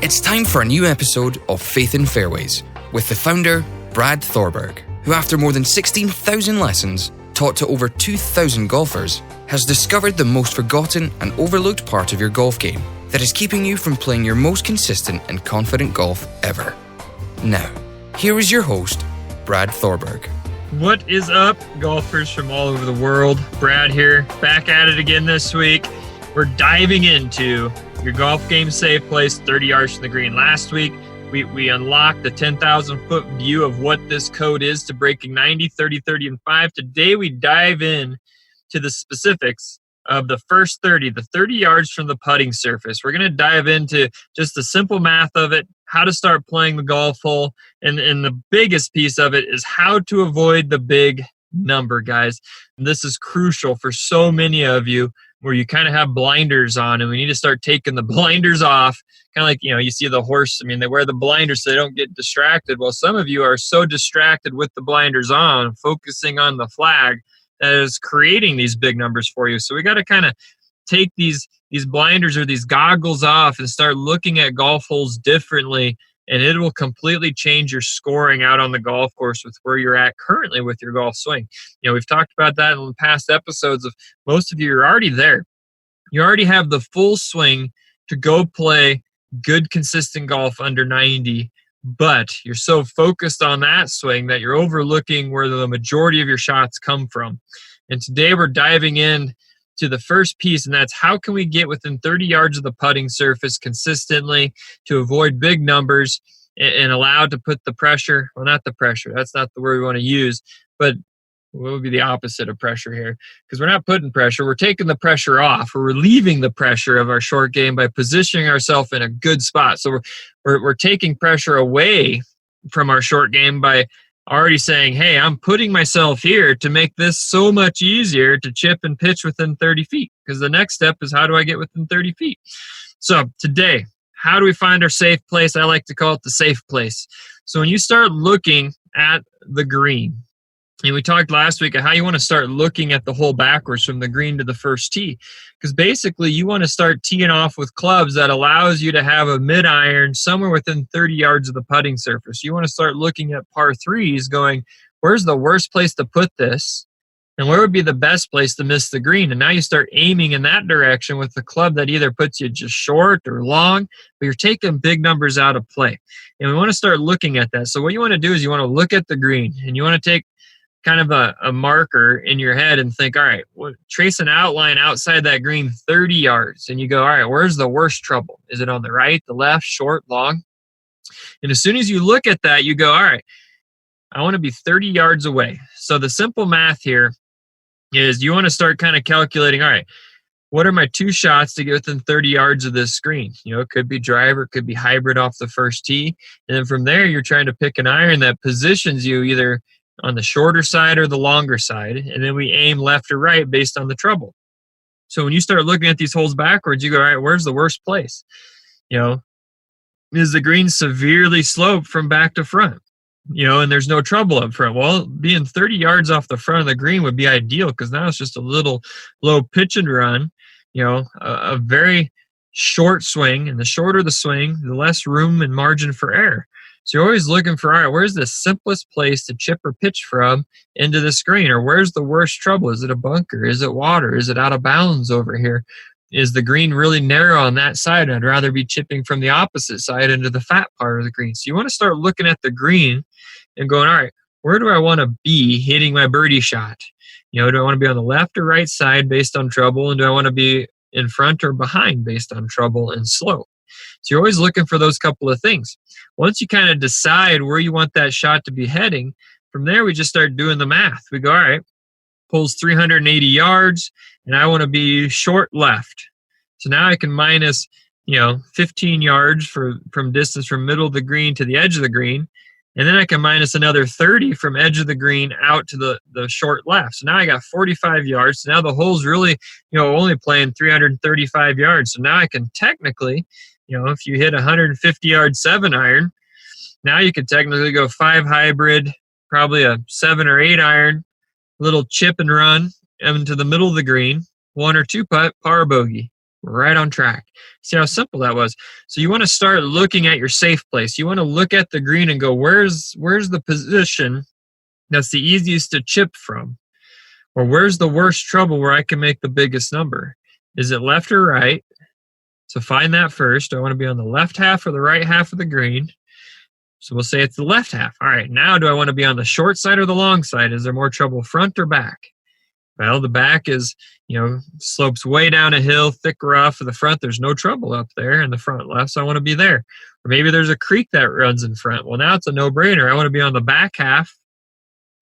It's time for a new episode of Faith in Fairways with the founder, Brad Thorberg, who after more than 16,000 lessons taught to over 2,000 golfers, has discovered the most forgotten and overlooked part of your golf game that is keeping you from playing your most consistent and confident golf ever. Now, here is your host, Brad Thorberg. What is up, golfers from all over the world? Brad here, back at it again this week. We're diving into your golf game safe place 30 yards from the green. Last week, we unlocked the 10,000-foot view of what this code is to breaking 90, 30, 30, and 5. Today, we dive in to the specifics of the first 30, the 30 yards from the putting surface. We're going to dive into just the simple math of it, how to start playing the golf hole, and the biggest piece of it is how to avoid the big number, guys. And this is crucial for so many of you where you kind of have blinders on, and we need to start taking the blinders off. Kind of like, you see the horse, they wear the blinders so they don't get distracted. Well, some of you are so distracted with the blinders on, focusing on the flag, that is creating these big numbers for you. So we got to kind of take these blinders or these goggles off and start looking at golf holes differently, and it will completely change your scoring out on the golf course with where you're at currently with your golf swing. We've talked about that in the past episodes of most of you are already there. You already have the full swing to go play good, consistent golf under 90, but you're so focused on that swing that you're overlooking where the majority of your shots come from. And today we're diving in to the first piece, and that's how can we get within 30 yards of the putting surface consistently to avoid big numbers and allow to put the pressure, well, not the pressure, that's not the word we want to use, but what would be the opposite of pressure here? Because we're not putting pressure, we're taking the pressure off. We're relieving the pressure of our short game by positioning ourselves in a good spot. So we're taking pressure away from our short game by already saying, hey, I'm putting myself here to make this so much easier to chip and pitch within 30 feet. Because the next step is, how do I get within 30 feet? So today, how do we find our safe place? I like to call it the safe place. So when you start looking at the green, and we talked last week about how you want to start looking at the hole backwards from the green to the first tee. Because basically you want to start teeing off with clubs that allows you to have a mid-iron somewhere within 30 yards of the putting surface. You want to start looking at par threes going, where's the worst place to put this? And where would be the best place to miss the green? And now you start aiming in that direction with the club that either puts you just short or long, but you're taking big numbers out of play. And we want to start looking at that. So what you want to do is you want to look at the green, and you want to take kind of a marker in your head and think, all right, trace an outline outside that green 30 yards. And you go, all right, where's the worst trouble? Is it on the right, the left, short, long? And as soon as you look at that, you go, all right, I want to be 30 yards away. So the simple math here is you want to start kind of calculating, all right, what are my two shots to get within 30 yards of this screen? It could be driver, it could be hybrid off the first tee. And then from there, you're trying to pick an iron that positions you either on the shorter side or the longer side, and then we aim left or right based on the trouble. So when you start looking at these holes backwards, you go, all right, where's the worst place? Is the green severely sloped from back to front? And there's no trouble up front. Well, being 30 yards off the front of the green would be ideal, because now it's just a little low pitch and run, a very short swing, and the shorter the swing, the less room and margin for error. So you're always looking for, all right, where's the simplest place to chip or pitch from into the screen? Or where's the worst trouble? Is it a bunker? Is it water? Is it out of bounds over here? Is the green really narrow on that side? I'd rather be chipping from the opposite side into the fat part of the green. So you want to start looking at the green and going, all right, where do I want to be hitting my birdie shot? Do I want to be on the left or right side based on trouble? And do I want to be in front or behind based on trouble and slope? So you're always looking for those couple of things. Once you kind of decide where you want that shot to be heading, from there we just start doing the math. We go, all right, hole's 380 yards, and I want to be short left. So now I can minus, 15 yards from distance from middle of the green to the edge of the green, and then I can minus another 30 from edge of the green out to the short left. So now I got 45 yards. So now the hole's really, only playing 335 yards. So now I can technically, if you hit 150-yard 7-iron, now you could technically go 5 hybrid, probably a 7 or 8 iron, little chip and run into the middle of the green, 1 or 2 putt, par bogey. right on track. See how simple that was? So you want to start looking at your safe place. You want to look at the green and go, where's the position that's the easiest to chip from? Or where's the worst trouble where I can make the biggest number? Is it left or right? So find that first. Do I want to be on the left half or the right half of the green? So we'll say it's the left half. All right, now do I want to be on the short side or the long side? Is there more trouble front or back? Well, the back is, slopes way down a hill, thick rough. In the front, there's no trouble up there in the front left, so I want to be there. Or maybe there's a creek that runs in front. Well, now it's a no-brainer. I want to be on the back half.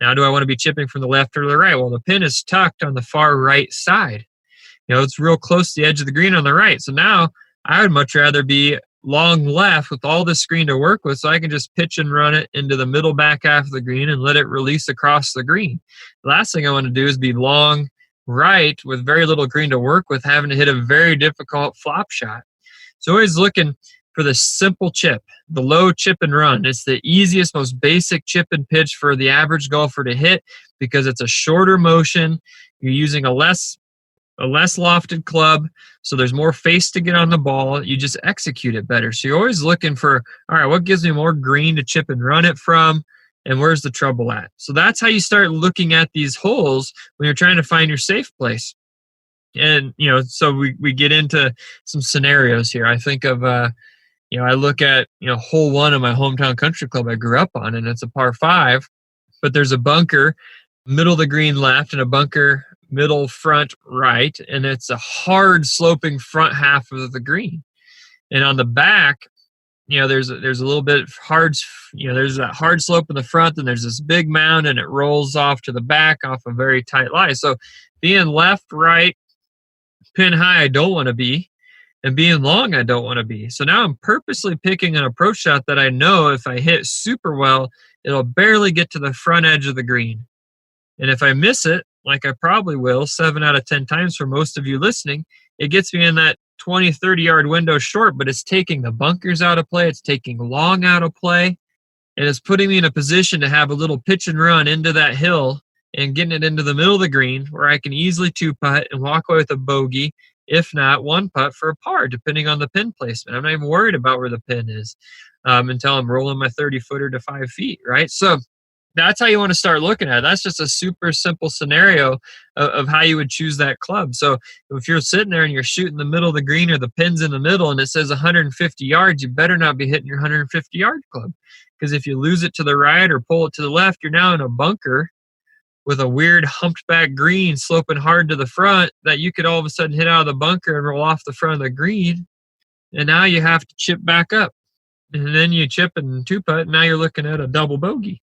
Now do I want to be chipping from the left or the right? Well, the pin is tucked on the far right side. It's real close to the edge of the green on the right. So now I would much rather be long left with all this green to work with, so I can just pitch and run it into the middle back half of the green and let it release across the green. The last thing I want to do is be long right with very little green to work with, having to hit a very difficult flop shot. So always looking for the simple chip, the low chip and run. It's the easiest, most basic chip and pitch for the average golfer to hit because it's a shorter motion. You're using a less lofted club, so there's more face to get on the ball. You just execute it better. So you're always looking for, all right, what gives me more green to chip and run it from, and where's the trouble at? So that's how you start looking at these holes when you're trying to find your safe place. And, so we get into some scenarios here. I think of, I look at, hole 1 of my hometown country club I grew up on, and it's a par 5, but there's a bunker middle of the green left and a bunker middle front right, and it's a hard sloping front half of the green. And on the back, there's a little bit hard, there's that hard slope in the front, and there's this big mound, and it rolls off to the back off a very tight lie. So being left, right, pin high, I don't want to be, and being long, I don't want to be. So now I'm purposely picking an approach shot that I know if I hit super well, it'll barely get to the front edge of the green. And if I miss it, like I probably will 7 out of 10 times for most of you listening, it gets me in that 20, 30-yard window short, but it's taking the bunkers out of play, it's taking long out of play, and it's putting me in a position to have a little pitch and run into that hill and getting it into the middle of the green where I can easily 2-putt and walk away with a bogey, if not 1-putt for a par, depending on the pin placement. I'm not even worried about where the pin is until I'm rolling my 30-footer to 5 feet, right? So that's how you want to start looking at it. That's just a super simple scenario of how you would choose that club. So if you're sitting there and you're shooting the middle of the green or the pin's in the middle and it says 150 yards, you better not be hitting your 150-yard club. Because if you lose it to the right or pull it to the left, you're now in a bunker with a weird humped back green sloping hard to the front that you could all of a sudden hit out of the bunker and roll off the front of the green. And now you have to chip back up. And then you chip and 2-putt, and now you're looking at a double bogey.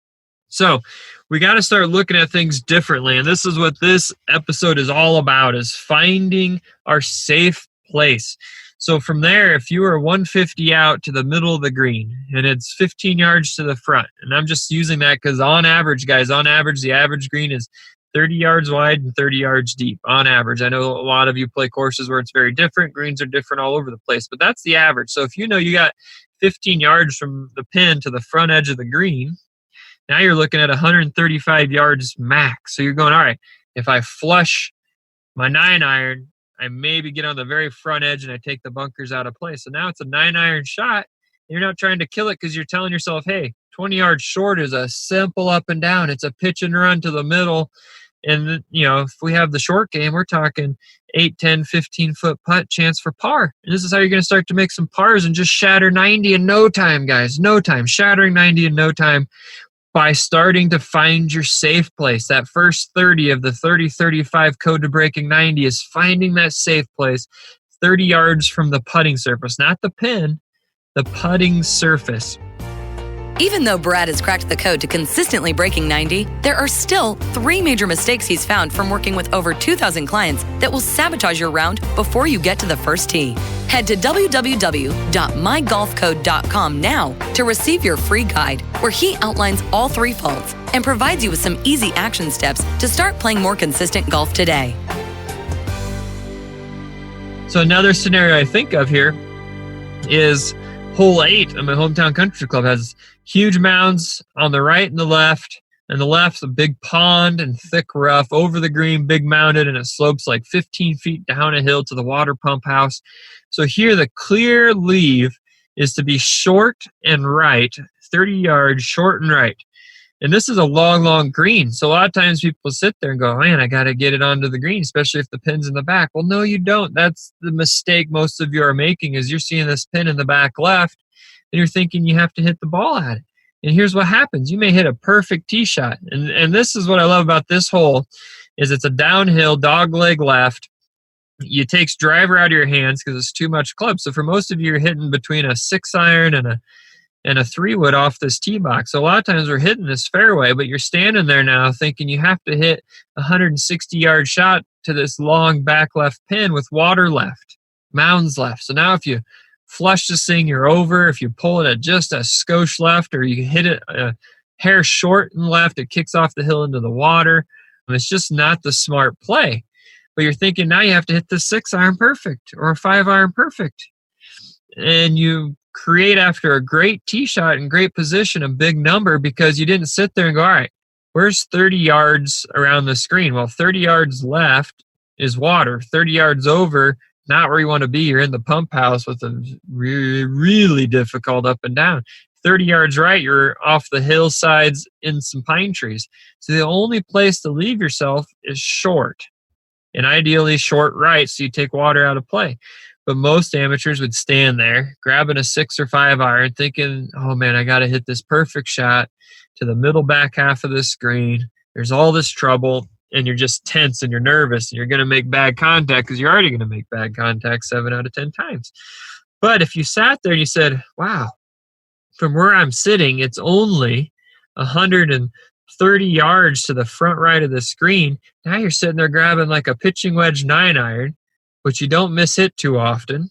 So we got to start looking at things differently. And this is what this episode is all about, is finding our safe place. So from there, if you are 150 out to the middle of the green and it's 15 yards to the front, and I'm just using that because on average, guys, the average green is 30 yards wide and 30 yards deep on average. I know a lot of you play courses where it's very different. Greens are different all over the place, but that's the average. So if you got 15 yards from the pin to the front edge of the green, now you're looking at 135 yards max. So you're going, all right, if I flush my 9-iron, I maybe get on the very front edge and I take the bunkers out of play. So now it's a 9-iron shot. You're not trying to kill it because you're telling yourself, hey, 20 yards short is a simple up and down. It's a pitch and run to the middle. And, if we have the short game, we're talking 8, 10, 15-foot putt chance for par. And this is how you're going to start to make some pars and just shatter 90 in no time, guys. No time. Shattering 90 in no time. By starting to find your safe place. That first 30 of the 30-35 code to breaking 90 is finding that safe place 30 yards from the putting surface, not the pin, the putting surface. Even though Brad has cracked the code to consistently breaking 90, there are still 3 major mistakes he's found from working with over 2,000 clients that will sabotage your round before you get to the first tee. Head to www.mygolfcode.com now to receive your free guide, where he outlines all 3 faults and provides you with some easy action steps to start playing more consistent golf today. So another scenario I think of here is hole 8 of my hometown country club. Has huge mounds on the right and the left, And the left's a big pond and thick rough over the green, big mounted, and it slopes like 15 feet down a hill to the water pump house. So here the clear leave is to be short and right, 30 yards short and right. And this is a long, long green. So a lot of times people sit there and go, man, I got to get it onto the green, especially if the pin's in the back. Well, no, you don't. That's the mistake most of you are making is you're seeing this pin in the back left and you're thinking you have to hit the ball at it. And here's what happens. You may hit a perfect tee shot. And this is what I love about this hole is it's a downhill dog leg left. You take driver out of your hands because it's too much club. So for most of you, you're hitting between a 6-iron and a 3-wood off this tee box. So a lot of times we're hitting this fairway, but you're standing there now thinking you have to hit a 160-yard shot to this long back left pin with water left, mounds left. So now if you flush this thing, you're over. If you pull it at just a skosh left or you hit it a hair short and left, it kicks off the hill into the water. And it's just not the smart play. But you're thinking now you have to hit the 6-iron perfect or a 5-iron perfect. And you create after a great tee shot and great position a big number because you didn't sit there and go, all right, where's 30 yards around the screen? Well, 30 yards left is water. 30 yards over, not where you want to be. You're in the pump house with a really, really difficult up and down. 30 yards right, you're off the hillsides in some pine trees. So the only place to leave yourself is short, and ideally short right, so you take water out of play. But most amateurs would stand there, grabbing a 6 or 5 iron, thinking, oh man, I got to hit this perfect shot to the middle back half of the screen. There's all this trouble, and you're just tense and you're nervous, and you're going to make bad contact because you're already going to make bad contact 7 out of 10 times. But if you sat there and you said, wow, from where I'm sitting, it's only 130 yards to the front right of the screen. Now you're sitting there grabbing like a pitching wedge 9-iron, which you don't miss hit too often. And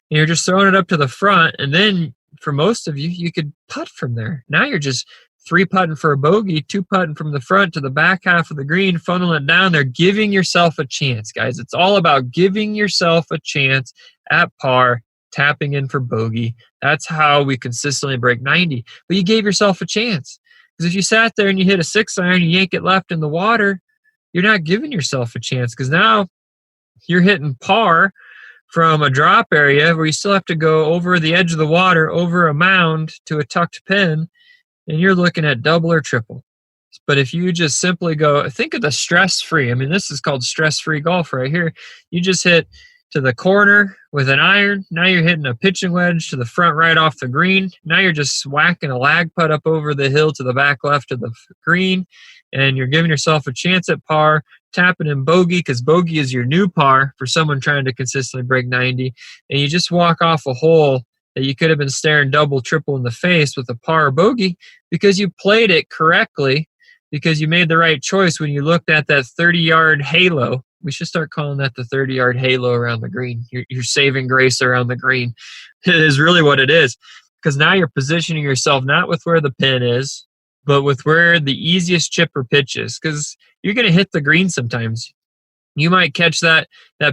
you're just throwing it up to the front. And then for most of you, you could putt from there. Now you're just 3-putting for a bogey, 2-putting from the front to the back half of the green, funneling it down there, giving yourself a chance, guys. It's all about giving yourself a chance at par, tapping in for bogey. That's how we consistently break 90. But you gave yourself a chance. Because if you sat there and you hit a 6-iron, you yank it left in the water, you're not giving yourself a chance because now you're hitting par from a drop area where you still have to go over the edge of the water, over a mound to a tucked pin, and you're looking at double or triple. But if you just simply go, think of the stress-free. I mean, this is called stress-free golf right here. You just hit to the corner with an iron. Now you're hitting a pitching wedge to the front right off the green. Now you're just whacking a lag putt up over the hill to the back left of the green, and you're giving yourself a chance at par, tapping in bogey because bogey is your new par for someone trying to consistently break 90. And you just walk off a hole that you could have been staring double, triple in the face with a par or bogey because you played it correctly, because you made the right choice when you looked at that 30-yard halo. We should start calling that the 30-yard halo around the green. Your saving grace around the green. It is really what it is, because now you're positioning yourself not with where the pin is, but with where the easiest chipper pitch is, because you're going to hit the green sometimes. You might catch that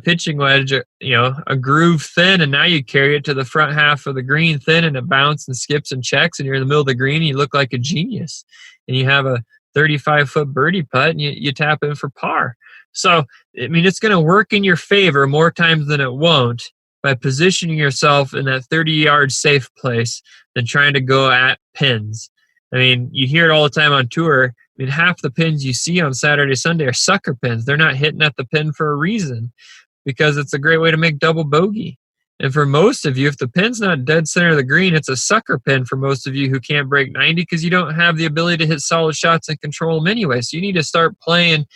pitching wedge, a groove thin, and now you carry it to the front half of the green thin, and it bounces and skips and checks, and you're in the middle of the green, and you look like a genius. And you have a 35-foot birdie putt, and you tap in for par. So, I mean, it's going to work in your favor more times than it won't by positioning yourself in that 30-yard safe place than trying to go at pins. I mean, you hear it all the time on tour. I mean, half the pins you see on Saturday, Sunday are sucker pins. They're not hitting at the pin for a reason, because it's a great way to make double bogey. And for most of you, if the pin's not dead center of the green, it's a sucker pin for most of you who can't break 90 because you don't have the ability to hit solid shots and control them anyway. So you need to start playing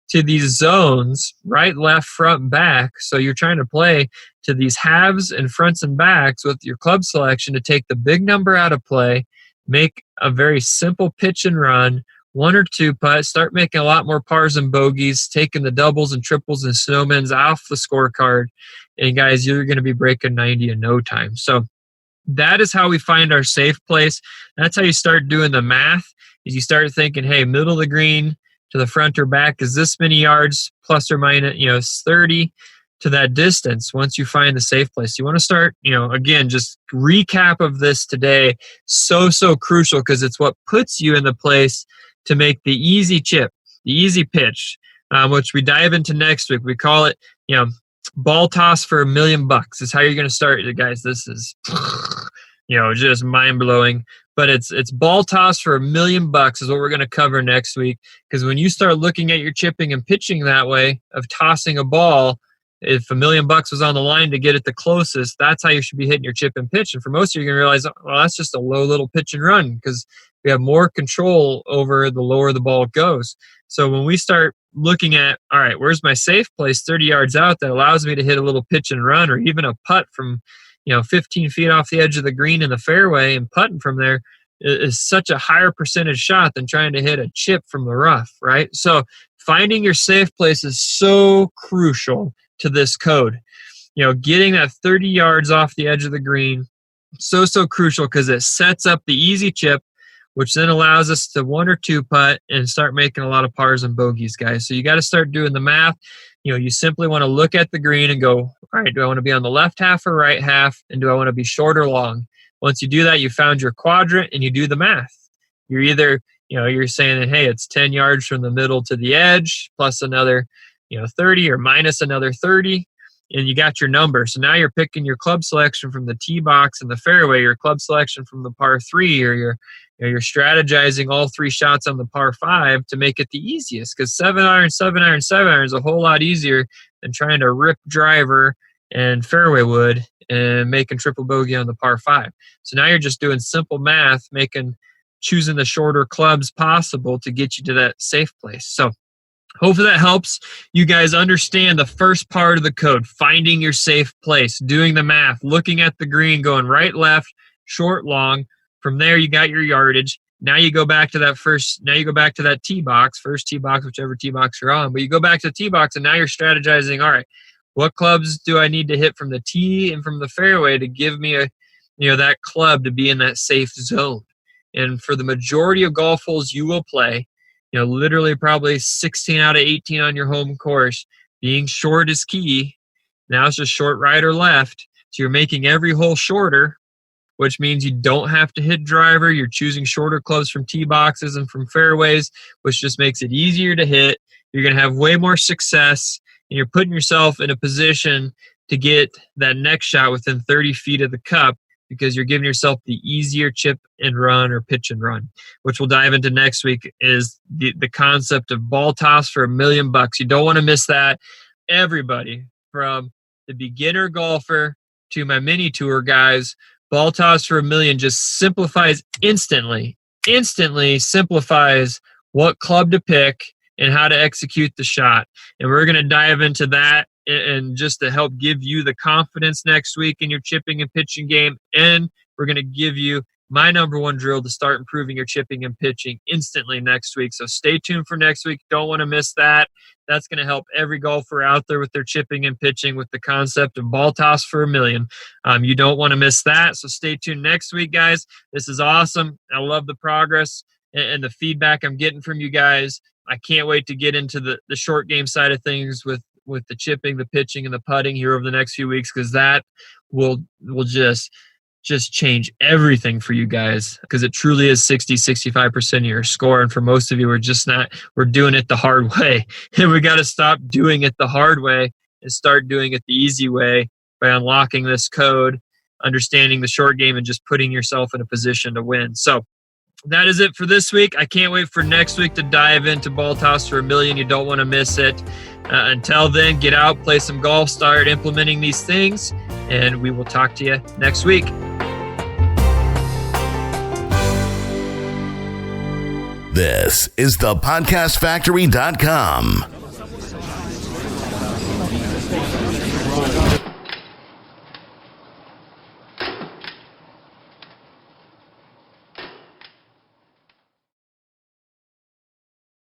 to these zones, right, left, front, back. So you're trying to play to these halves and fronts and backs with your club selection to take the big number out of play, make a very simple pitch and run, 1 or 2 putts, start making a lot more pars and bogeys, taking the doubles and triples and snowmans off the scorecard. And guys, you're going to be breaking 90 in no time. So that is how we find our safe place. That's how you start doing the math, is you start thinking, hey, middle of the green to the front or back is this many yards, plus or minus 30 to that distance once you find the safe place. You want to start, again, just recap of this today. So crucial, because it's what puts you in the place to make the easy chip, the easy pitch, which we dive into next week. We call it, ball toss for $1 million is how you're going to start it, guys. This is, just mind blowing. But it's ball toss for $1 million is what we're going to cover next week. Because when you start looking at your chipping and pitching that way of tossing a ball, if $1 million was on the line to get it the closest, that's how you should be hitting your chip and pitch. And for most of you, you're going to realize, well, that's just a low little pitch and run because we have more control over the lower the ball goes. So when we start looking at, all right, where's my safe place 30 yards out that allows me to hit a little pitch and run or even a putt from 15 feet off the edge of the green in the fairway and putting from there is such a higher percentage shot than trying to hit a chip from the rough, right? So finding your safe place is so crucial to this code. Getting that 30 yards off the edge of the green, so crucial because it sets up the easy chip, which then allows us to 1 or 2 putt and start making a lot of pars and bogeys, guys. So you got to start doing the math. You simply want to look at the green and go, all right, do I want to be on the left half or right half? And do I want to be short or long? Once you do that, you found your quadrant and you do the math. You're either, you're saying, hey, it's 10 yards from the middle to the edge plus another, 30 or minus another 30. And you got your number. So now you're picking your club selection from the tee box and the fairway, your club selection from the par 3, or you're strategizing all 3 shots on the par 5 to make it the easiest. Because 7-iron is a whole lot easier than trying to rip driver and fairway wood and making triple bogey on the par 5. So now you're just doing simple math, choosing the shorter clubs possible to get you to that safe place. So hopefully that helps you guys understand the first part of the code, finding your safe place, doing the math, looking at the green, going right, left, short, long. From there, you got your yardage. Now you go back to that tee box, first tee box, whichever tee box you're on. But you go back to the tee box, and now you're strategizing, all right, what clubs do I need to hit from the tee and from the fairway to give me that club to be in that safe zone? And for the majority of golf holes you will play, literally probably 16 out of 18 on your home course, being short is key. Now it's just short right or left. So you're making every hole shorter, which means you don't have to hit driver. You're choosing shorter clubs from tee boxes and from fairways, which just makes it easier to hit. You're going to have way more success, and you're putting yourself in a position to get that next shot within 30 feet of the cup because you're giving yourself the easier chip and run or pitch and run, which we'll dive into next week, is the concept of ball toss for $1 million. You don't want to miss that. Everybody, from the beginner golfer to my mini tour guys, ball toss for $1 million just instantly simplifies what club to pick and how to execute the shot. And we're going to dive into that and just to help give you the confidence next week in your chipping and pitching game. And we're going to give you my number 1 drill to start improving your chipping and pitching instantly next week. So stay tuned for next week. Don't want to miss that. That's going to help every golfer out there with their chipping and pitching with the concept of ball toss for $1 million. You don't want to miss that. So stay tuned next week, guys. This is awesome. I love the progress and the feedback I'm getting from you guys. I can't wait to get into the short game side of things with the chipping, the pitching, and the putting here over the next few weeks, because that will just change everything for you guys, because it truly is 60-65% of your score. And for most of you, we're doing it the hard way. And we got to stop doing it the hard way and start doing it the easy way by unlocking this code, understanding the short game, and just putting yourself in a position to win. So that is it for this week. I can't wait for next week to dive into ball toss for $1 million. You don't want to miss it. Until then, get out, play some golf, start implementing these things, and we will talk to you next week. This is thepodcastfactory.com.